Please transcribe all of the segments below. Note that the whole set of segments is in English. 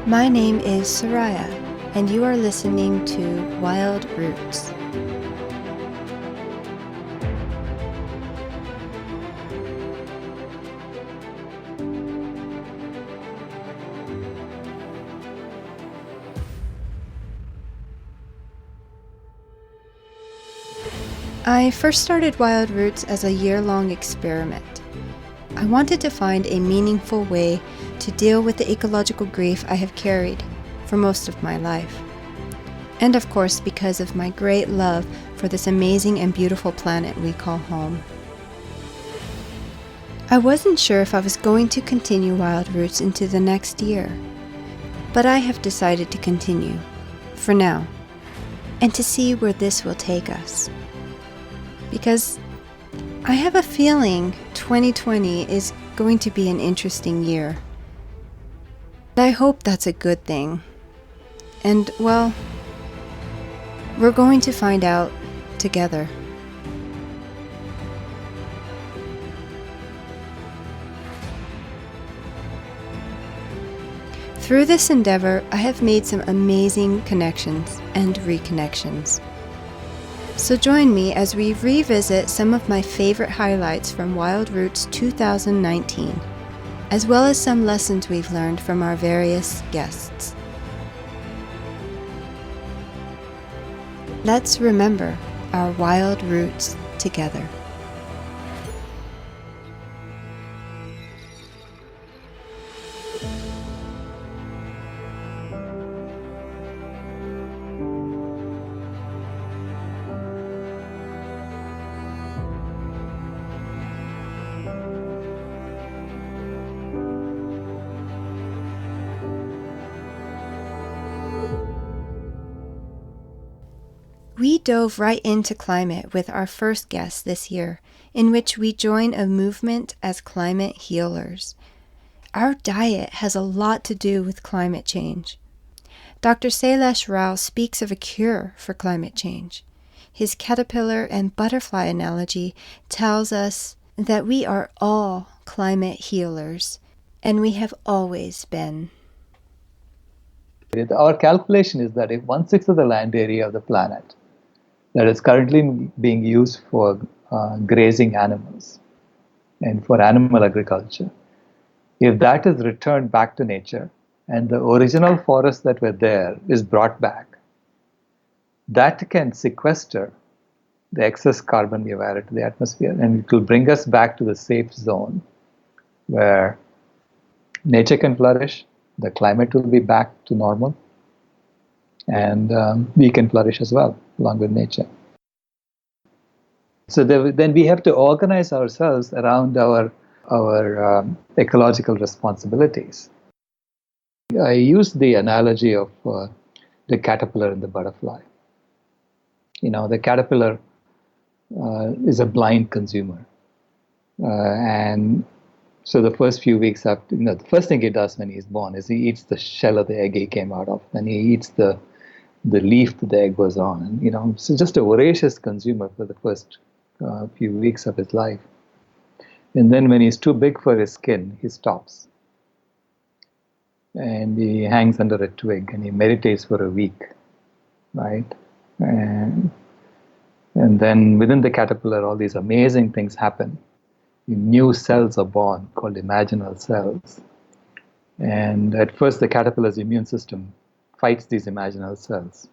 My name is Soraya, and you are listening to Wild Roots. I first started Wild Roots as a year-long experiment. I wanted to find a meaningful way to deal with the ecological grief I have carried for most of my life. And of course, because of my great love for this amazing and beautiful planet we call home. I wasn't sure if I was going to continue Wild Roots into the next year, but I have decided to continue, for now, and to see where this will take us. Because I have a feeling 2020 is going to be an interesting year. I hope that's a good thing. And, well, we're going to find out together. Through this endeavor, I have made some amazing connections and reconnections. So join me as we revisit some of my favorite highlights from Wild Roots 2019, as well as some lessons we've learned from our various guests. Let's remember our wild roots together. We dove right into climate with our first guest this year, in which we join a movement as climate healers. Our diet has a lot to do with climate change. Dr. Sailesh Rao speaks of a cure for climate change. His caterpillar and butterfly analogy tells us that we are all climate healers, and we have always been. Our calculation is that if 1/6 of the land area of the planet that is currently being used for grazing animals and for animal agriculture, if that is returned back to nature and the original forests that were there is brought back, that can sequester the excess carbon we have added to the atmosphere, and it will bring us back to the safe zone where nature can flourish, the climate will be back to normal, and we can flourish as well, along with nature. So then we have to organize ourselves around our ecological responsibilities. I use the analogy of the caterpillar and the butterfly. The caterpillar is a blind consumer. And so the first few weeks after, the first thing he does when he's born is he eats the shell of the egg he came out of. Then he eats the leaf that the egg was on. And, so just a voracious consumer for the first few weeks of his life. And then when he's too big for his skin, he stops. And he hangs under a twig and he meditates for a week, right? And then within the caterpillar, all these amazing things happen. New cells are born called imaginal cells. And at first, the caterpillar's immune system fights these imaginal cells,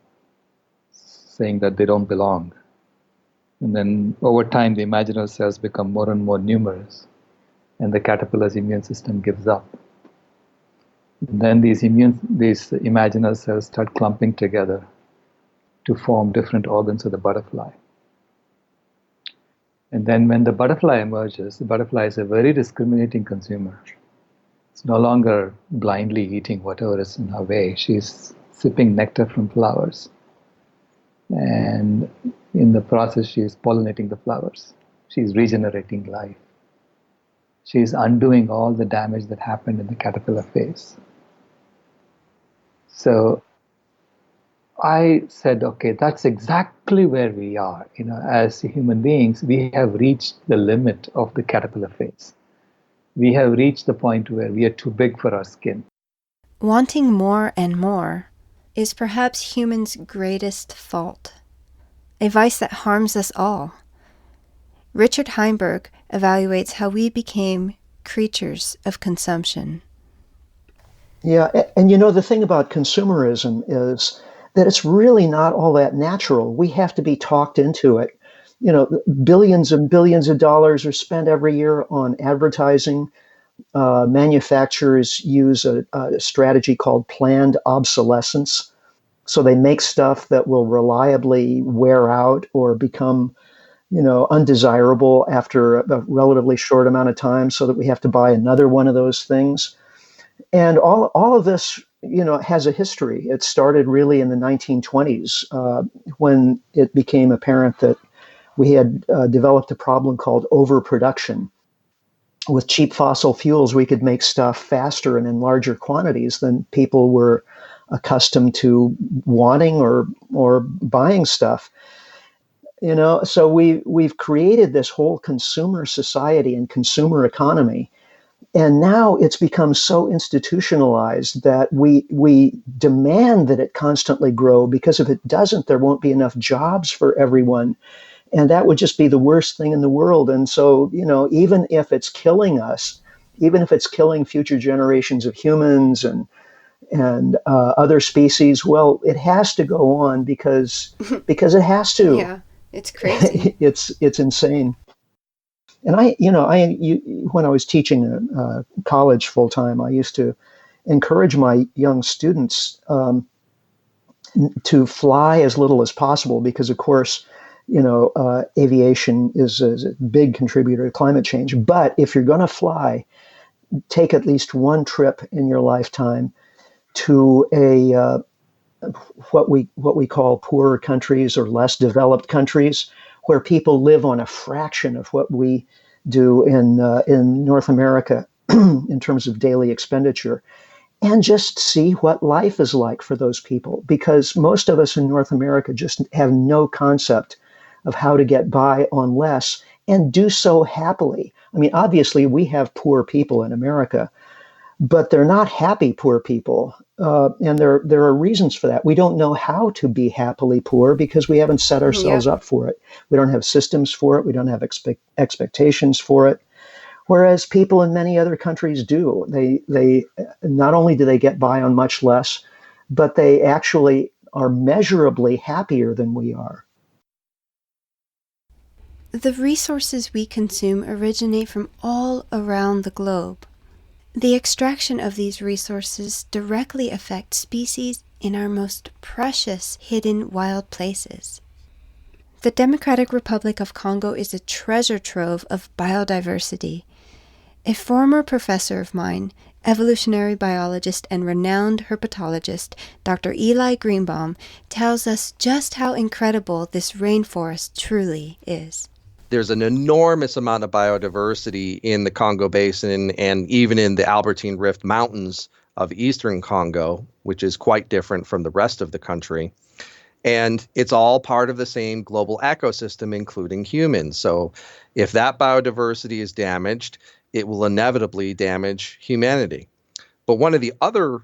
saying that they don't belong. And then over time, the imaginal cells become more and more numerous, and the caterpillar's immune system gives up. And then these imaginal cells start clumping together to form different organs of the butterfly. And then when the butterfly emerges, the butterfly is a very discriminating consumer. It's no longer blindly eating whatever is in her way. She's sipping nectar from flowers. And in the process, she is pollinating the flowers. She's regenerating life. She's undoing all the damage that happened in the caterpillar phase. So I said, okay, that's exactly where we are. As human beings, we have reached the limit of the caterpillar phase. We have reached the point where we are too big for our skin. Wanting more and more is perhaps humans' greatest fault, a vice that harms us all. Richard Heinberg evaluates how we became creatures of consumption. Yeah, and the thing about consumerism is that it's really not all that natural. We have to be talked into it. Billions and billions of dollars are spent every year on advertising. Manufacturers use a strategy called planned obsolescence. So they make stuff that will reliably wear out or become, undesirable after a relatively short amount of time, so that we have to buy another one of those things. And all of this, has a history. It started really in the 1920s, when it became apparent that we had developed a problem called overproduction. With cheap fossil fuels, we could make stuff faster and in larger quantities than people were accustomed to wanting or buying stuff. So we've created this whole consumer society and consumer economy. And now it's become so institutionalized that we demand that it constantly grow, because if it doesn't, there won't be enough jobs for everyone. And that would just be the worst thing in the world. And so, even if it's killing us, even if it's killing future generations of humans and other species, well, it has to go on because it has to. Yeah, it's crazy. It's insane. And when I was teaching college full time, I used to encourage my young students to fly as little as possible, because, of course, aviation is a big contributor to climate change. But if you're going to fly, take at least one trip in your lifetime to what we call poorer countries or less developed countries, where people live on a fraction of what we do in North America in terms of daily expenditure, and just see what life is like for those people. Because most of us in North America just have no concept of how to get by on less and do so happily. I mean, obviously, we have poor people in America, but they're not happy poor people. And there are reasons for that. We don't know how to be happily poor because we haven't set ourselves up for it. We don't have systems for it. We don't have expectations for it. Whereas people in many other countries do. They not only do they get by on much less, but they actually are measurably happier than we are. The resources we consume originate from all around the globe. The extraction of these resources directly affects species in our most precious hidden wild places. The Democratic Republic of Congo is a treasure trove of biodiversity. A former professor of mine, evolutionary biologist and renowned herpetologist, Dr. Eli Greenbaum, tells us just how incredible this rainforest truly is. There's an enormous amount of biodiversity in the Congo Basin and even in the Albertine Rift Mountains of eastern Congo, which is quite different from the rest of the country. And it's all part of the same global ecosystem, including humans. So if that biodiversity is damaged, it will inevitably damage humanity. But one of the other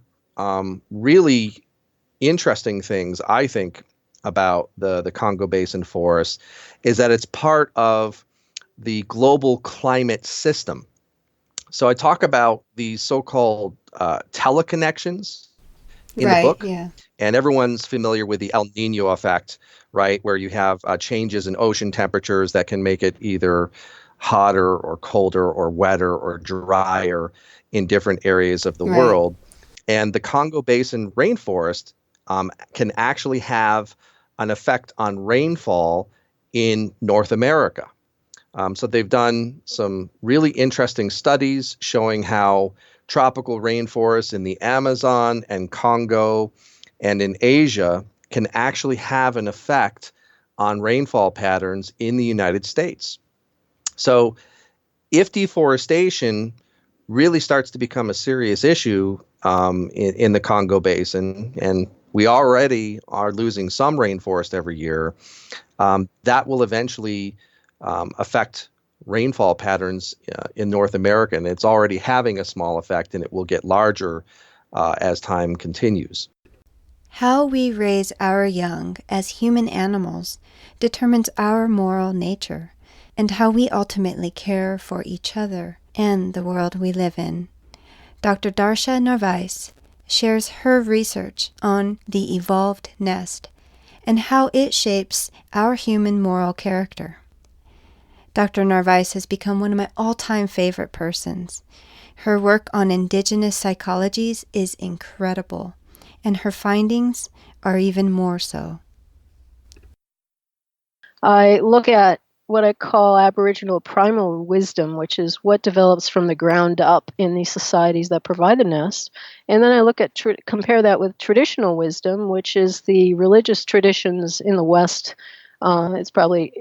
really interesting things, I think, about the Congo Basin forest is that it's part of the global climate system. So I talk about these so-called teleconnections in the book. Yeah. And everyone's familiar with the El Nino effect, right, where you have changes in ocean temperatures that can make it either hotter or colder or wetter or drier in different areas of the world. And the Congo Basin rainforest can actually have an effect on rainfall in North America. So they've done some really interesting studies showing how tropical rainforests in the Amazon and Congo and in Asia can actually have an effect on rainfall patterns in the United States. So if deforestation really starts to become a serious issue in the Congo Basin, and we already are losing some rainforest every year, that will eventually affect rainfall patterns in North America. And it's already having a small effect, and it will get larger as time continues. How we raise our young as human animals determines our moral nature and how we ultimately care for each other and the world we live in. Dr. Darsha Narvaez shares her research on the evolved nest and how it shapes our human moral character. Dr. Narvaez has become one of my all-time favorite persons. Her work on indigenous psychologies is incredible, and her findings are even more so. I look at what I call Aboriginal primal wisdom, which is what develops from the ground up in these societies that provide the nest. And then I look at compare that with traditional wisdom, which is the religious traditions in the West. It's probably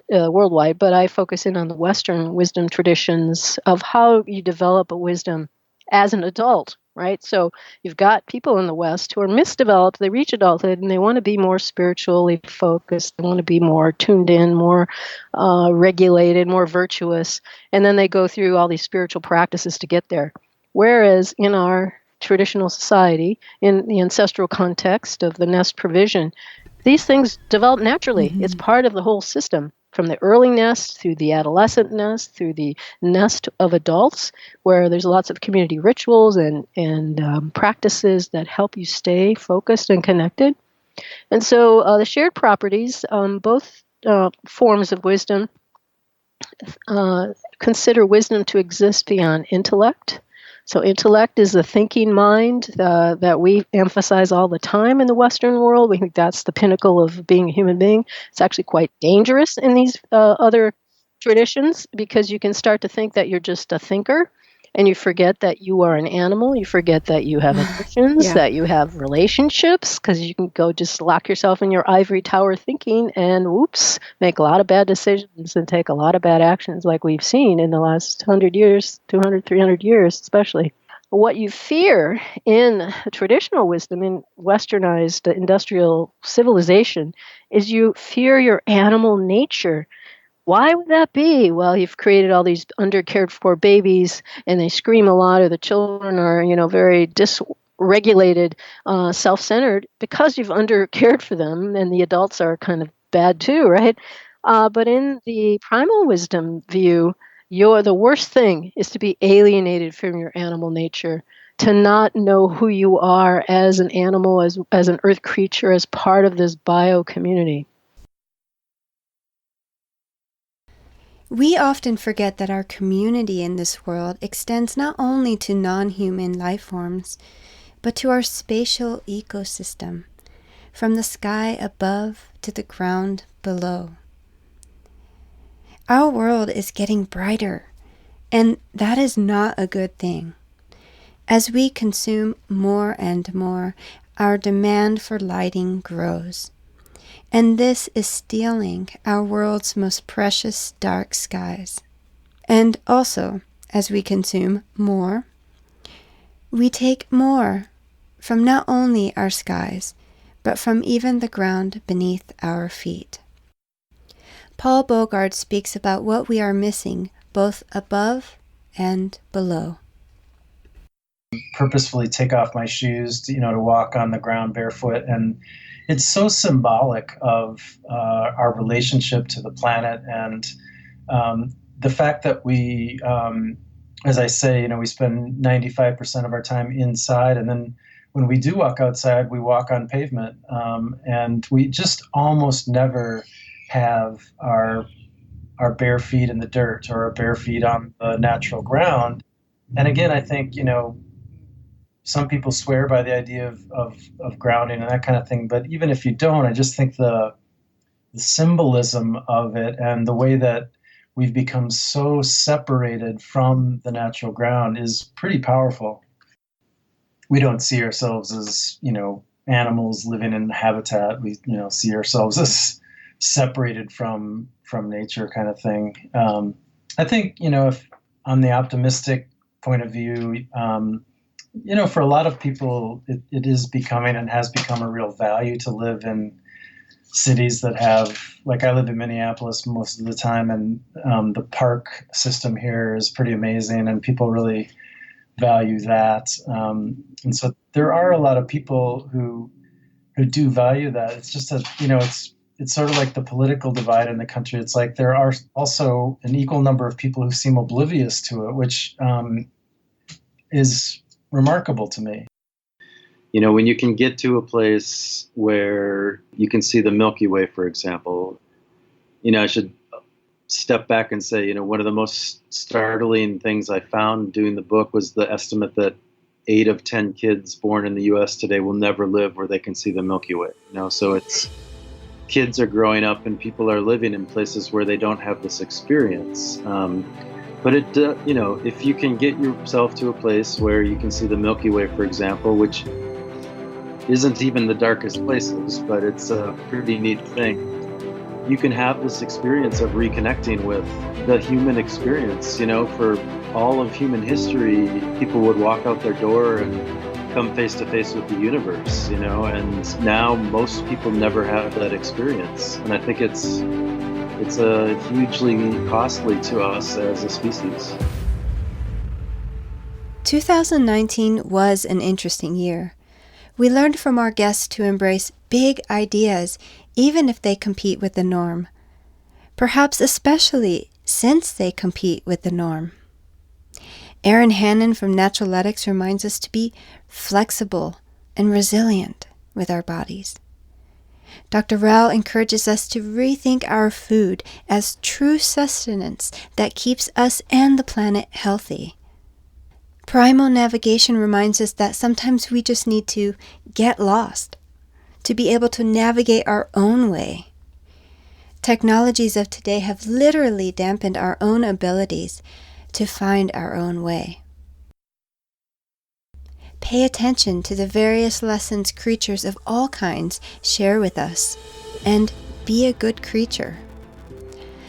worldwide, but I focus in on the Western wisdom traditions of how you develop a wisdom as an adult, right? So you've got people in the West who are misdeveloped. They reach adulthood and they want to be more spiritually focused. They want to be more tuned in, more regulated, more virtuous. And then they go through all these spiritual practices to get there. Whereas in our traditional society, in the ancestral context of the nest provision, these things develop naturally. Mm-hmm. It's part of the whole system. From the early nest through the adolescent nest, through the nest of adults, where there's lots of community rituals and practices that help you stay focused and connected. And so the shared properties, both forms of wisdom, consider wisdom to exist beyond intellect. So intellect is the thinking mind that we emphasize all the time in the Western world. We think that's the pinnacle of being a human being. It's actually quite dangerous in these other traditions because you can start to think that you're just a thinker and you forget that you are an animal. You forget that you have emotions, that you have relationships, because you can go just lock yourself in your ivory tower thinking and whoops, make a lot of bad decisions and take a lot of bad actions like we've seen in the last 100 years, 200, 300 years especially. What you fear in traditional wisdom, in westernized industrial civilization, is you fear your animal nature. Why would that be? Well, you've created all these undercared for babies, and they scream a lot, or the children are, very dysregulated, self-centered, because you've undercared for them, and the adults are kind of bad too, right? But in the primal wisdom view, the worst thing is to be alienated from your animal nature, to not know who you are as an animal, as an earth creature, as part of this bio community. We often forget that our community in this world extends not only to non-human life forms, but to our spatial ecosystem, from the sky above to the ground below. Our world is getting brighter, and that is not a good thing. As we consume more and more, our demand for lighting grows. And this is stealing our world's most precious dark skies. And also, as we consume more, we take more from not only our skies, but from even the ground beneath our feet. Paul Bogard speaks about what we are missing both above and below. Purposefully take off my shoes to walk on the ground barefoot, and it's so symbolic of our relationship to the planet and the fact that we, as I say, we spend 95% of our time inside, and then when we do walk outside, we walk on pavement, and we just almost never have our bare feet in the dirt or our bare feet on the natural ground. And again, I think, some people swear by the idea of grounding and that kind of thing, but even if you don't, I just think the symbolism of it and the way that we've become so separated from the natural ground is pretty powerful. We don't see ourselves as, animals living in habitat. We, see ourselves as separated from nature kind of thing. I think, if on the optimistic point of view, for a lot of people, it is becoming and has become a real value to live in cities that have, like I live in Minneapolis most of the time, and the park system here is pretty amazing, and people really value that. And so there are a lot of people who do value that. It's just it's sort of like the political divide in the country. It's like there are also an equal number of people who seem oblivious to it, which is remarkable to me. When you can get to a place where you can see the Milky Way, for example, I should step back and say, one of the most startling things I found doing the book was the estimate that 8 of 10 kids born in the U.S. today will never live where they can see the Milky Way. So it's kids are growing up and people are living in places where they don't have this experience. But if you can get yourself to a place where you can see the Milky Way, for example, which isn't even the darkest places, but it's a pretty neat thing. You can have this experience of reconnecting with the human experience. For all of human history, people would walk out their door and come face to face with the universe, and now most people never have that experience. And I think it's hugely costly to us as a species. 2019 was an interesting year. We learned from our guests to embrace big ideas, even if they compete with the norm. Perhaps especially since they compete with the norm. Erin Hannon from Naturaletics reminds us to be flexible and resilient with our bodies. Dr. Rao encourages us to rethink our food as true sustenance that keeps us and the planet healthy. Primal Navigation reminds us that sometimes we just need to get lost, to be able to navigate our own way. Technologies of today have literally dampened our own abilities to find our own way. Pay attention to the various lessons creatures of all kinds share with us, and be a good creature.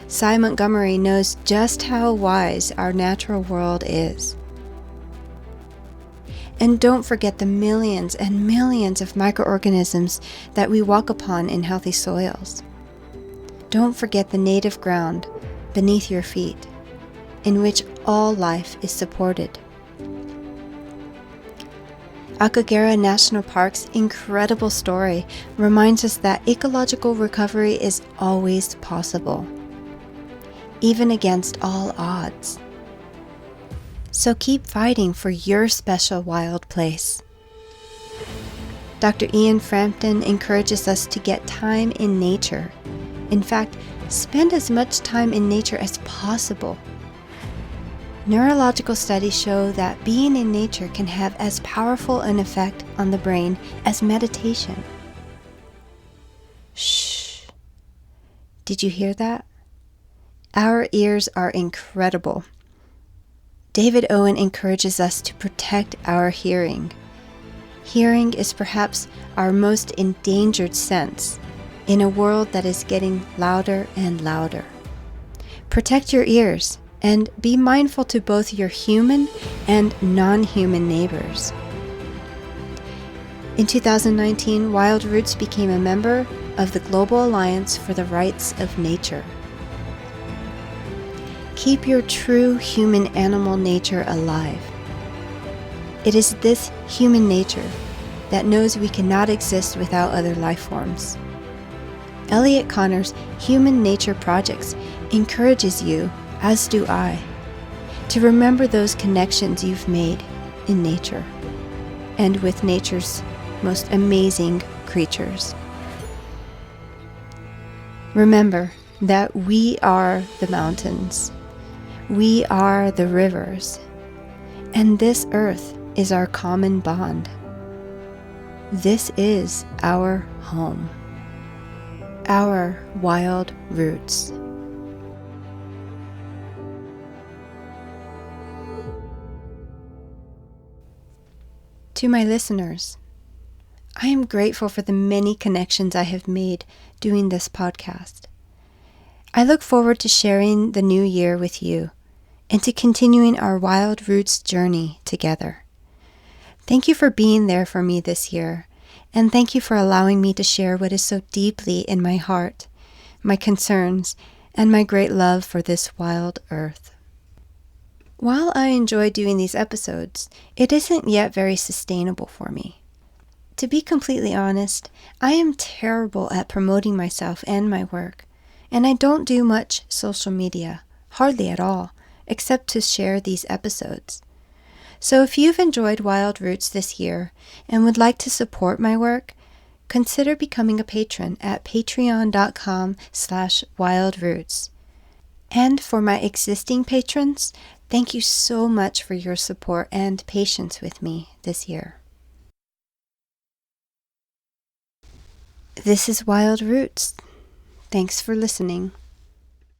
Cy Montgomery knows just how wise our natural world is. And don't forget the millions and millions of microorganisms that we walk upon in healthy soils. Don't forget the native ground beneath your feet, in which all life is supported. Akagera National Park's incredible story reminds us that ecological recovery is always possible, even against all odds. So keep fighting for your special wild place. Dr. Ian Frampton encourages us to get time in nature. In fact, spend as much time in nature as possible. Neurological studies show that being in nature can have as powerful an effect on the brain as meditation. Shh. Did you hear that? Our ears are incredible. David Owen encourages us to protect our hearing. Hearing is perhaps our most endangered sense in a world that is getting louder and louder. Protect your ears and be mindful to both your human and non-human neighbors. In 2019, Wild Roots became a member of the Global Alliance for the Rights of Nature. Keep your true human-animal nature alive. It is this human nature that knows we cannot exist without other life forms. Elliot Connor's Human Nature Projects encourages you, as do I, to remember those connections you've made in nature and with nature's most amazing creatures. Remember that we are the mountains. We are the rivers, and this earth is our common bond. This is our home, our wild roots. To my listeners, I am grateful for the many connections I have made doing this podcast. I look forward to sharing the new year with you and to continuing our Wild Roots journey together. Thank you for being there for me this year, and thank you for allowing me to share what is so deeply in my heart, my concerns, and my great love for this wild earth. While I enjoy doing these episodes, it isn't yet very sustainable for me. To be completely honest, I am terrible at promoting myself and my work, and I don't do much social media, hardly at all, except to share these episodes. So if you've enjoyed Wild Roots this year and would like to support my work, consider becoming a patron at patreon.com/wildroots. And for my existing patrons, thank you so much for your support and patience with me this year. This is Wild Roots. Thanks for listening.